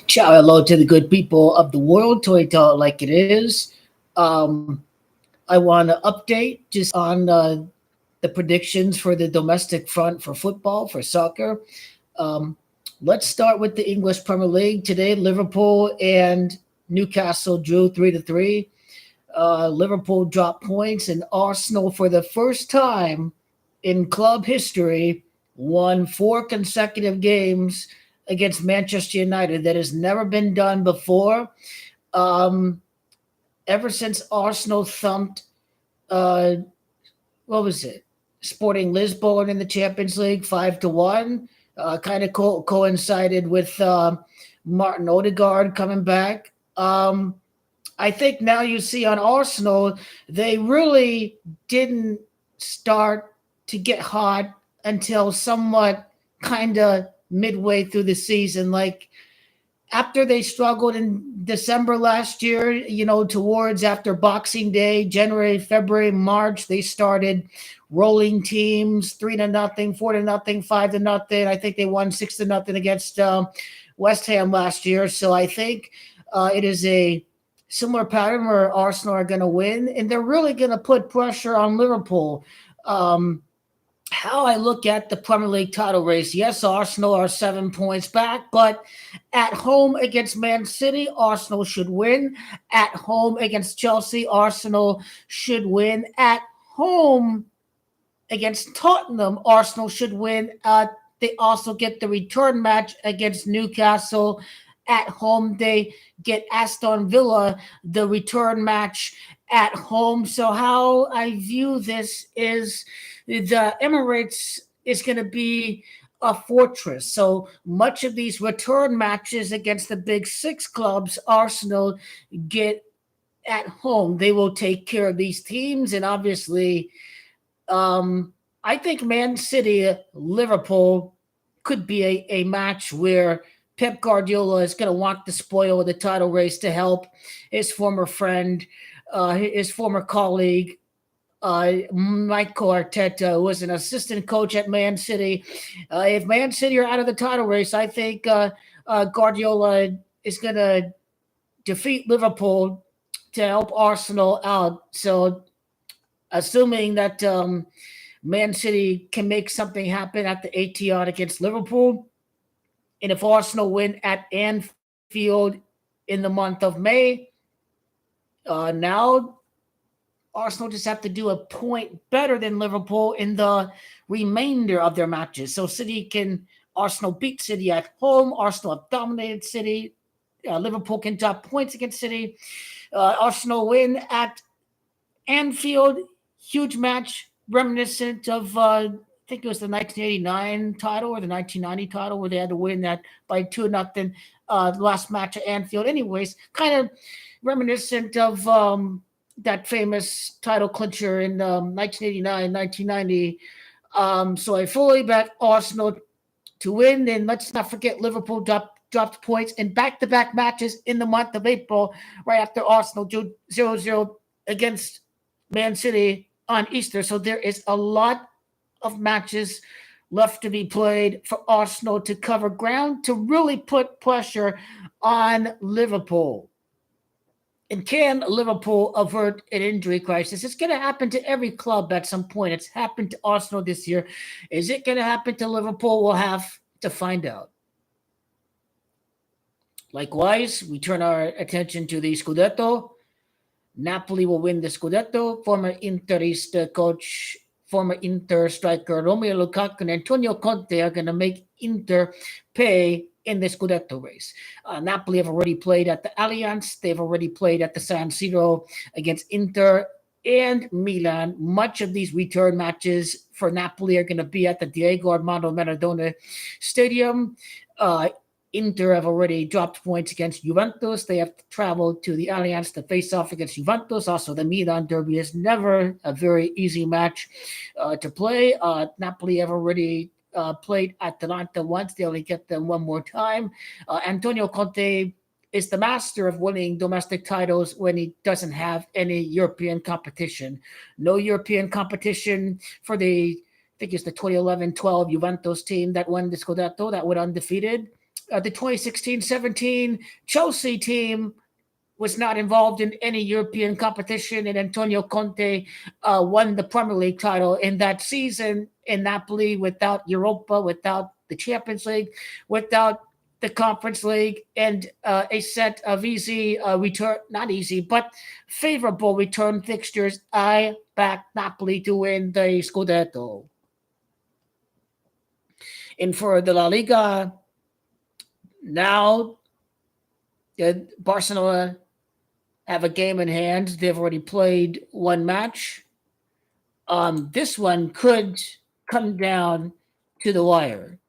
Ciao, hello to the good people of the world. Toy Talk like it is. Um, I want to update just on the predictions for the domestic front for football, for soccer. Um, let's start with the English Premier League. Today, Liverpool and Newcastle drew 3-3. Liverpool dropped points, and Arsenal, for the first time in club history, won four consecutive games against Manchester United. That has never been done before. Um, ever since Arsenal thumped, uh, what was it? Sporting Lisbon in the Champions League 5-1. Kind of coincided with Martin Odegaard coming back. I think now you see on Arsenal, they really didn't start to get hot until somewhat kind of midway through the season. Like after they struggled in December last year, towards after Boxing Day, January, February, March, they started rolling teams 3-0, 4-0, 5-0. I think they won 6-0 against West Ham last year. So I think it is a similar pattern where Arsenal are going to win, and they're really going to put pressure on Liverpool. Um, how I look at the Premier League title race, yes, Arsenal are 7 points back, but at home against Man City, Arsenal should win. At home against Chelsea, Arsenal should win. At home against Tottenham, Arsenal should win. They also get the return match against Newcastle. At home, they get Aston Villa, the return match at home. So, how I view this is the Emirates is going to be a fortress. So much of these return matches against the big six clubs, Arsenal get at home. They will take care of these teams. And obviously, I think Man City, Liverpool could be a match where Pep Guardiola is going to want the spoil of the title race to help his former friend, his former colleague, Michael Arteta, who was an assistant coach at Man City. If Man City are out of the title race, I think Guardiola is going to defeat Liverpool to help Arsenal out. So, assuming that Man City can make something happen at the Etihad against Liverpool, and if Arsenal win at Anfield in the month of May, now Arsenal just have to do a point better than Liverpool in the remainder of their matches. So Arsenal beat City at home. Arsenal have dominated City. Liverpool can drop points against City. Arsenal win at Anfield, huge match, reminiscent of I think it was the 1989 title or the 1990 title where they had to win that by 2-0. Last match at Anfield. Anyways, kind of reminiscent of that famous title clincher in 1989, 1990. So I fully bet Arsenal to win. And let's not forget Liverpool dropped points in back-to-back matches in the month of April, right after Arsenal drew 0-0 against Man City on Easter. So there is a lot of matches left to be played for Arsenal to cover ground to really put pressure on Liverpool. And can Liverpool avert an injury crisis? It's going to happen to every club at some point. It's happened to Arsenal this year. Is it going to happen to Liverpool? We'll have to find out. Likewise, we turn our attention to the Scudetto. Napoli will win the Scudetto. Former Interist coach, former Inter striker Romeo Lukaku and Antonio Conte are going to make Inter pay in the Scudetto race. Napoli have already played at the Allianz. They've already played at the San Siro against Inter and Milan. Much of these return matches for Napoli are going to be at the Diego Armando Maradona Stadium. Inter have already dropped points against Juventus. They have traveled to the Allianz to face off against Juventus. Also, the Milan derby is never a very easy match to play. Napoli have already played Atalanta once. They only get them one more time. Antonio Conte is the master of winning domestic titles when he doesn't have any European competition. No European competition for I think it's the 2011-12 Juventus team that won the Scudetto, that went undefeated. the 2016-17 Chelsea team was not involved in any European competition, and Antonio Conte won the Premier League title in that season in Napoli without Europa, without the Champions League, without the Conference League, and a set of easy return, not easy, but favorable return fixtures. I back Napoli to win the Scudetto. And for the La Liga, now Barcelona have a game in hand. They've already played one match. This one could come down to the wire.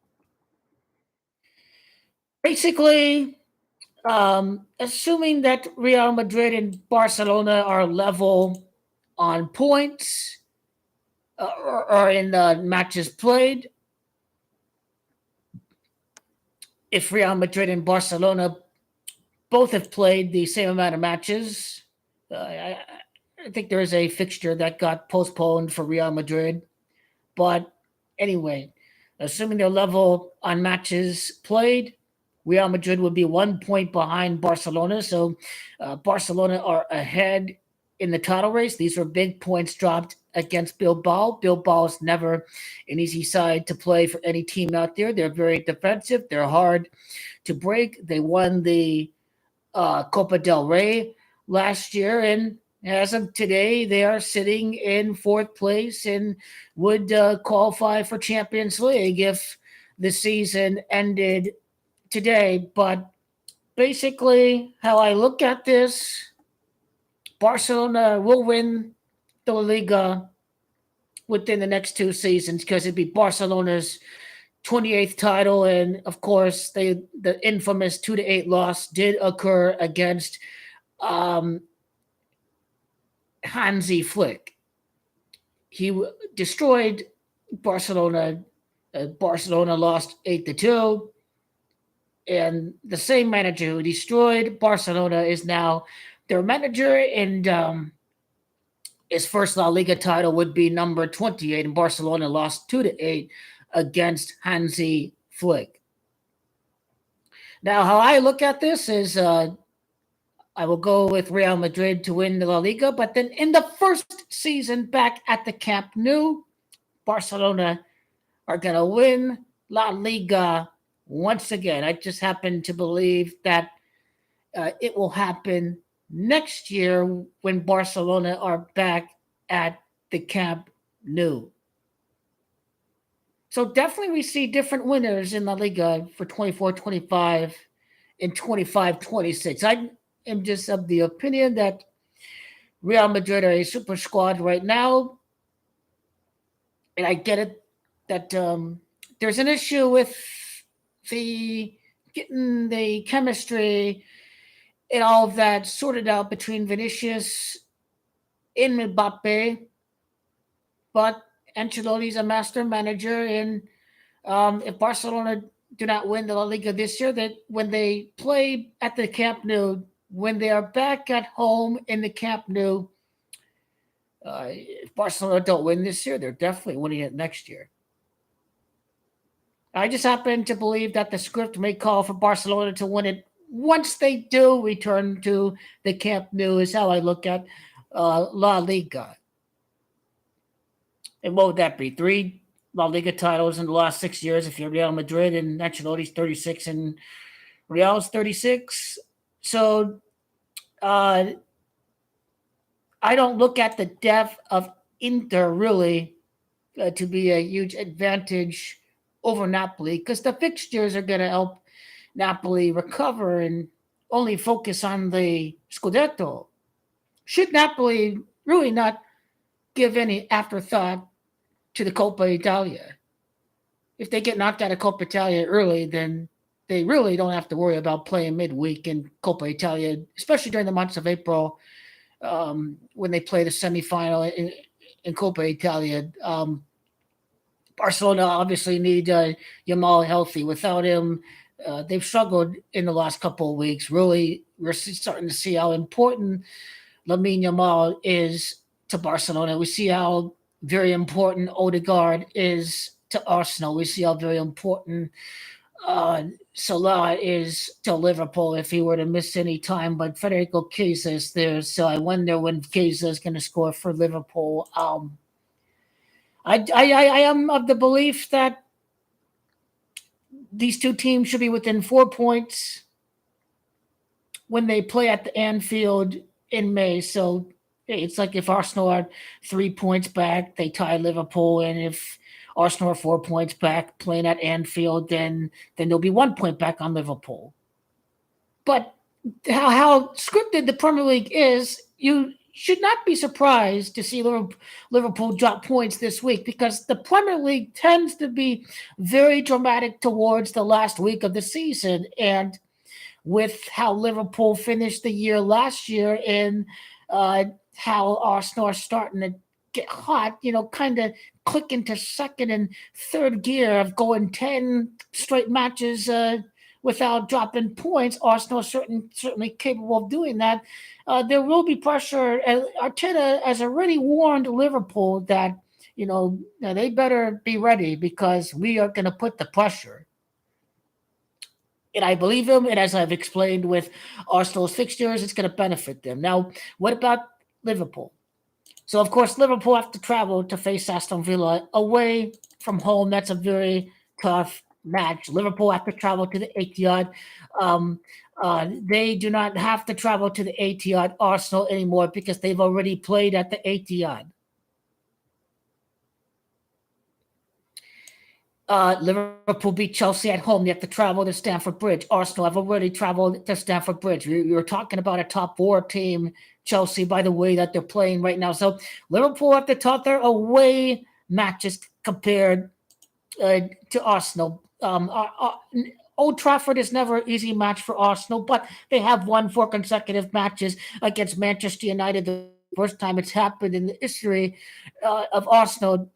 Basically, assuming that Real Madrid and Barcelona are level on points or in matches played, if Real Madrid and Barcelona both have played the same amount of matches, I think there is a fixture that got postponed for Real Madrid. But anyway, assuming they're level on matches played, Real Madrid would be 1 point behind Barcelona. So Barcelona are ahead in the title race. These are big points dropped against Bilbao. Bilbao is never an easy side to play for any team out there. They're very defensive. They're hard to break. They won the Copa del Rey last year, and as of today, they are sitting in fourth place and would qualify for Champions League if the season ended today. But basically, how I look at this, Barcelona will win the Liga within the next two seasons because it'd be Barcelona's 28th title, and of course, the infamous 2-8 loss did occur against Hansi Flick. He destroyed Barcelona. Barcelona lost 8-2, and the same manager who destroyed Barcelona is now their manager, and his first La Liga title would be number 28, and Barcelona lost 2-8 against Hansi Flick. Now, how I look at this is I will go with Real Madrid to win the La Liga, but then in the first season back at the Camp Nou, Barcelona are going to win La Liga once again. I just happen to believe that it will happen next year when Barcelona are back at the Camp Nou. So definitely we see different winners in La Liga for 24-25 and 25-26. I am just of the opinion that Real Madrid are a super squad right now. And I get it that there's an issue with getting the chemistry and all of that sorted out between Vinicius and Mbappe. But Ancelotti's a master manager, and if Barcelona do not win the La Liga this year, that when they play at the Camp Nou, when they are back at home in the Camp Nou, if Barcelona don't win this year, they're definitely winning it next year. I just happen to believe that the script may call for Barcelona to win it once they do return to the Camp Nou, is how I look at La Liga. And what would that be? 3 La Liga titles in the last 6 years if you're Real Madrid, and Ancelotti's 36 and Real's 36. So I don't look at the depth of Inter really to be a huge advantage over Napoli, because the fixtures are going to help Napoli recover and only focus on the Scudetto. Should Napoli really not give any afterthought to the Coppa Italia? If they get knocked out of Coppa Italia early, then they really don't have to worry about playing midweek in Coppa Italia, especially during the months of April when they play the semifinal in Coppa Italia. Barcelona obviously need Yamal healthy. Without him, they've struggled in the last couple of weeks. Really, we're starting to see how important Lamine Yamal is to Barcelona. We see how very important Odegaard is to Arsenal. We see how very important Salah is to Liverpool if he were to miss any time, but Federico Chiesa is there, so I wonder when Chiesa is going to score for Liverpool. I am of the belief that these two teams should be within 4 points when they play at the Anfield in May. So it's like if Arsenal are 3 points back, they tie Liverpool, and if Arsenal are 4 points back playing at Anfield, then they'll be 1 point back on Liverpool. But how scripted the Premier League is, you should not be surprised to see Liverpool drop points this week, because the Premier League tends to be very dramatic towards the last week of the season. And with how Liverpool finished the year last year and how Arsenal are starting to get hot, kind of click into second and third gear of going 10 straight matches without dropping points. Arsenal is certainly capable of doing that. There will be pressure. Arteta has already warned Liverpool that, they better be ready because we are going to put the pressure. And I believe him. And as I've explained with Arsenal's fixtures, it's going to benefit them. Now, what about Liverpool? So, of course, Liverpool have to travel to face Aston Villa away from home. That's a very tough match. Liverpool have to travel to the Etihad. They do not have to travel to the Etihad Arsenal anymore because they've already played at the Etihad. Liverpool beat Chelsea at home. They have to travel to Stamford Bridge. Arsenal have already traveled to Stamford Bridge. You're talking about a top four team, Chelsea, by the way that they're playing right now. So Liverpool have to top their away matches compared to Arsenal. Old Trafford is never an easy match for Arsenal, but they have won 4 consecutive matches against Manchester United. The first time it's happened in the history of Arsenal.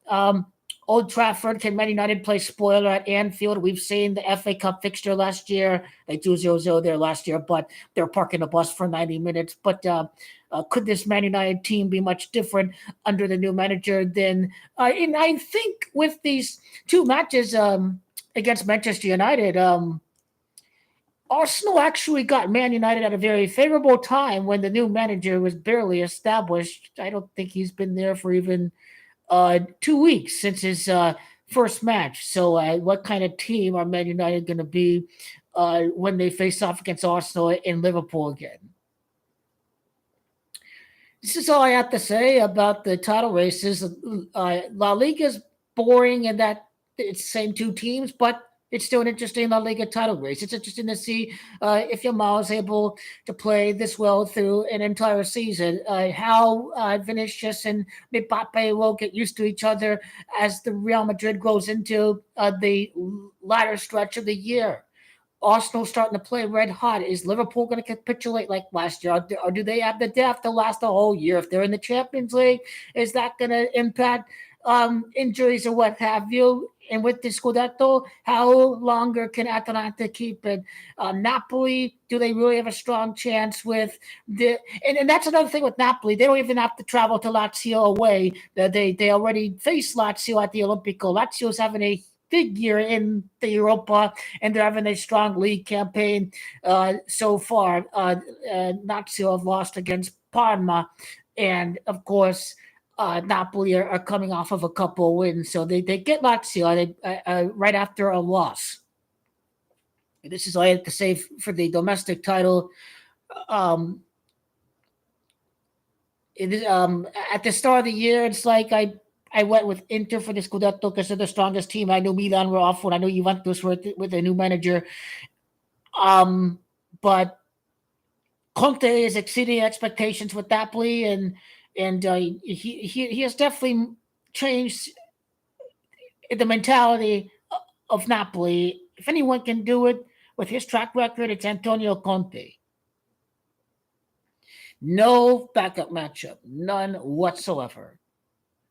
Old Trafford, can Man United play spoiler at Anfield? We've seen the FA Cup fixture last year. They drew 0-0 there last year, but they're parking the bus for 90 minutes. But could this Man United team be much different under the new manager than and I think with these two matches against Manchester United, Arsenal actually got Man United at a very favorable time when the new manager was barely established. I don't think he's been there for even 2 weeks since his first match. So what kind of team are Man United going to be when they face off against Arsenal and Liverpool again? This is all I have to say about the title races. La Liga is boring in that it's the same two teams, but it's still an interesting La Liga title race. It's interesting to see if Yamal is able to play this well through an entire season. How Vinicius and Mbappe will get used to each other as the Real Madrid goes into the latter stretch of the year. Arsenal starting to play red hot. Is Liverpool going to capitulate like last year? Or do they have the depth to last the whole year? If they're in the Champions League, is that going to impact injuries or what have you? And with the Scudetto, how longer can Atalanta keep it? Napoli, do they really have a strong chance with the? And that's another thing with Napoli. They don't even have to travel to Lazio away. They already faced Lazio at the Olimpico. Lazio's having a big year in the Europa, and they're having a strong league campaign so far. Lazio have lost against Parma, and of course, Napoli are coming off of a couple of wins, so they get Lazio right after a loss. This is all I have to say for the domestic title. Um, at the start of the year, it's like I went with Inter for the Scudetto because they're the strongest team. I knew Milan were awful. I know Juventus were with a new manager. But Conte is exceeding expectations with Napoli, and he has definitely changed the mentality of Napoli. If anyone can do it with his track record, it's Antonio Conte. No backup matchup, none whatsoever.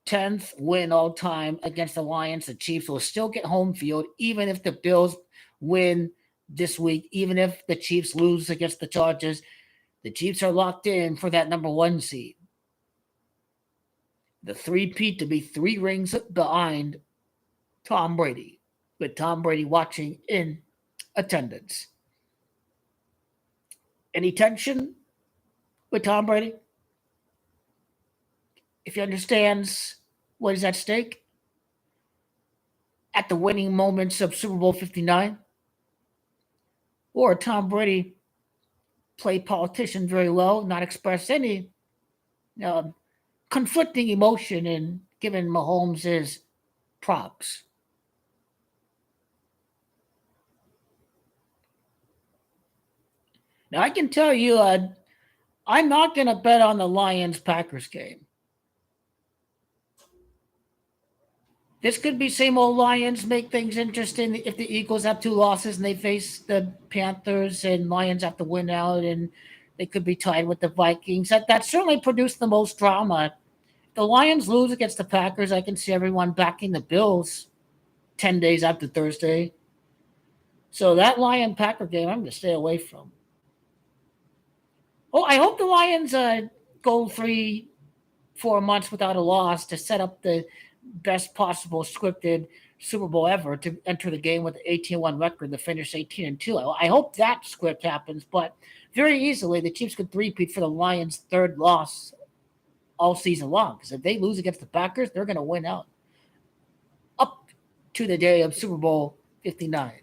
10th win all time against the Lions. The Chiefs will still get home field, even if the Bills win this week, even if the Chiefs lose against the Chargers. The Chiefs are locked in for that number 1 seed. The three-peat to be 3 rings behind Tom Brady, with Tom Brady watching in attendance. Any tension with Tom Brady? If he understands what is at stake at the winning moments of Super Bowl 59? Or Tom Brady play politician very well, not express any uh, conflicting emotion in giving Mahomes his props? Now, I can tell you, I'm not going to bet on the Lions Packers game. This could be same old Lions, make things interesting if the Eagles have 2 losses and they face the Panthers and Lions have to win out and they could be tied with the Vikings. That certainly produced the most drama. If the Lions lose against the Packers, I can see everyone backing the Bills 10 days after Thursday. So that Lion Packer game, I'm going to stay away from. Oh, I hope the Lions go 3-4 months without a loss to set up the best possible scripted Super Bowl ever to enter the game with an 18-1 record to finish 18-2. I hope that script happens, but very easily the Chiefs could three-peat for the Lions' third loss all season long. Because if they lose against the Packers, they're going to win out up to the day of Super Bowl 59.